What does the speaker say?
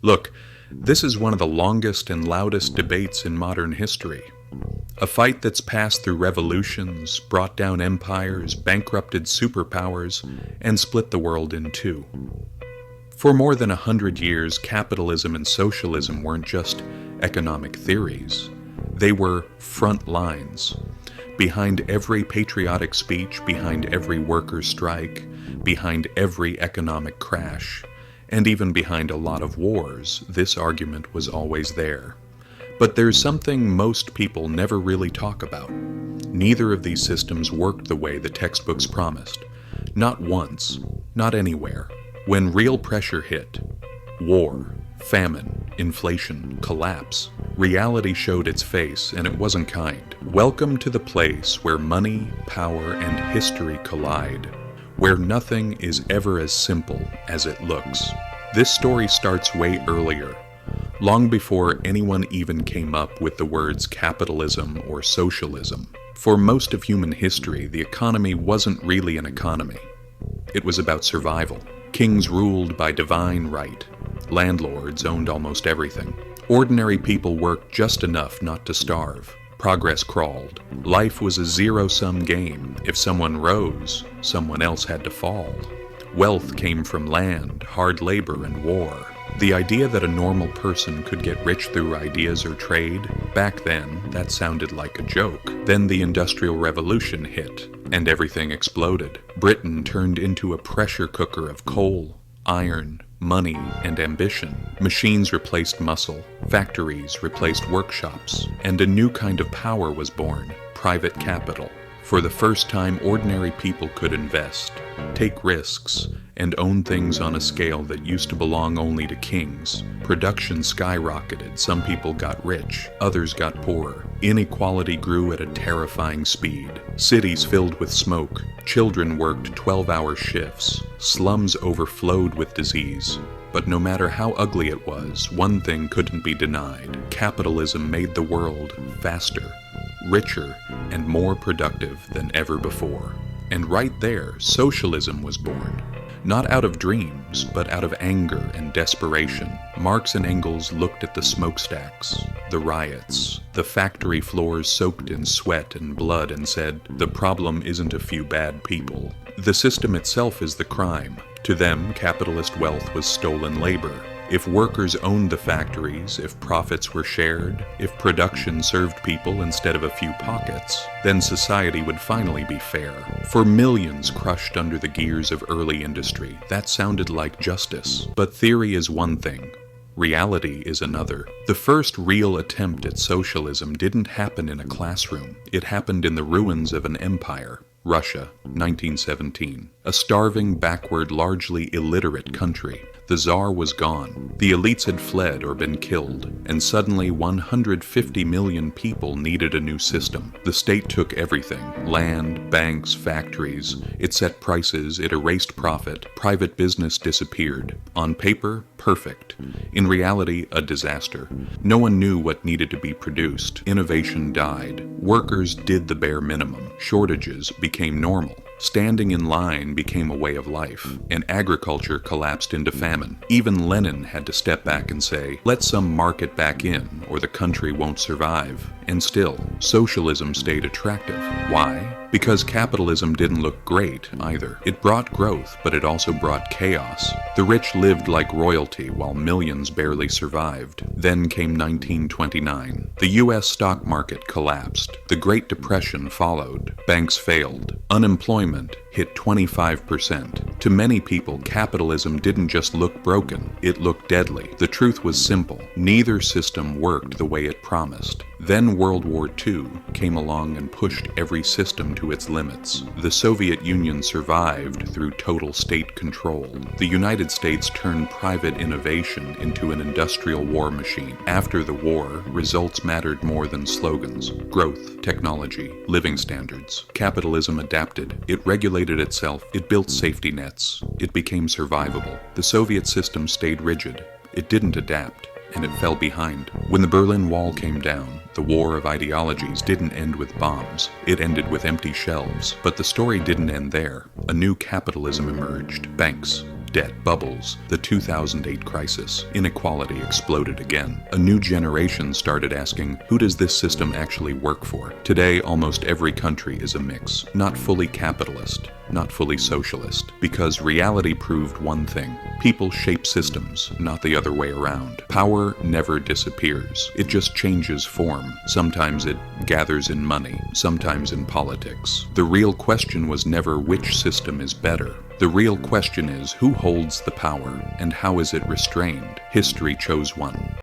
Look, this is one of the longest and loudest debates in modern history. A fight that's passed through revolutions, brought down empires, bankrupted superpowers, and split the world in two. For more than 100 years, capitalism and socialism weren't just economic theories. They were front lines. Behind every patriotic speech, behind every workers' strike, behind every economic crash, and even behind a lot of wars, this argument was always there. But there's something most people never really talk about. Neither of these systems worked the way the textbooks promised. Not once, not anywhere. When real pressure hit, war, famine, inflation, collapse, reality showed its face, and it wasn't kind. Welcome to the place where money, power, and history collide, where nothing is ever as simple as it looks. This story starts way earlier, long before anyone even came up with the words capitalism or socialism. For most of human history, the economy wasn't really an economy. It was about survival. Kings ruled by divine right. Landlords owned almost everything. Ordinary people worked just enough not to starve. Progress crawled. Life was a zero-sum game. If someone rose, someone else had to fall. Wealth came from land, hard labor, and war. The idea that a normal person could get rich through ideas or trade, back then, that sounded like a joke. Then the Industrial Revolution hit, and everything exploded. Britain turned into a pressure cooker of coal, iron, money, and ambition. Machines replaced muscle, factories replaced workshops, and a new kind of power was born, private capital. For the first time, ordinary people could invest, take risks, and own things on a scale that used to belong only to kings. Production skyrocketed. Some people got rich, others got poorer. Inequality grew at a terrifying speed. Cities filled with smoke. Children worked 12-hour shifts. Slums overflowed with disease. But no matter how ugly it was, one thing couldn't be denied. Capitalism made the world faster, richer, and more productive than ever before. And right there, socialism was born. Not out of dreams, but out of anger and desperation. Marx and Engels looked at the smokestacks, the riots, the factory floors soaked in sweat and blood and said, the problem isn't a few bad people. The system itself is the crime. To them, capitalist wealth was stolen labor. If workers owned the factories, if profits were shared, if production served people instead of a few pockets, then society would finally be fair. For millions crushed under the gears of early industry, that sounded like justice. But theory is one thing. Reality is another. The first real attempt at socialism didn't happen in a classroom. It happened in the ruins of an empire. Russia, 1917. A starving, backward, largely illiterate country. The Tsar was gone. The elites had fled or been killed, and suddenly 150 million people needed a new system. The state took everything: land, banks, factories. It set prices, it erased profit. Private business disappeared. On paper, perfect. In reality, a disaster. No one knew what needed to be produced. Innovation died. Workers did the bare minimum. Shortages became normal. Standing in line became a way of life, and agriculture collapsed into famine. Even Lenin had to step back and say, let some market back in, or the country won't survive. And still, socialism stayed attractive. Why? Because capitalism didn't look great either. It brought growth, but it also brought chaos. The rich lived like royalty while millions barely survived. Then came 1929. The US stock market collapsed. The Great Depression followed. Banks failed. Unemployment hit 25%. To many people, capitalism didn't just look broken, it looked deadly. The truth was simple. Neither system worked the way it promised. Then World War II came along and pushed every system to its limits. The Soviet Union survived through total state control. The United States turned private innovation into an industrial war machine. After the war, results mattered more than slogans. Growth, technology, living standards. Capitalism adapted. It regulated itself. It built safety nets. It became survivable. The Soviet system stayed rigid. It didn't adapt, and it fell behind. When the Berlin Wall came down, the war of ideologies didn't end with bombs. It ended with empty shelves. But the story didn't end there. A new capitalism emerged. Banks. debt bubbles, the 2008 crisis, inequality exploded again. A new generation started asking, who does this system actually work for? Today, almost every country is a mix. Not fully capitalist, not fully socialist. Because reality proved one thing. People shape systems, not the other way around. Power never disappears. It just changes form. Sometimes it gathers in money, sometimes in politics. The real question was never which system is better. The real question is who holds the power and how is it restrained? History chose one.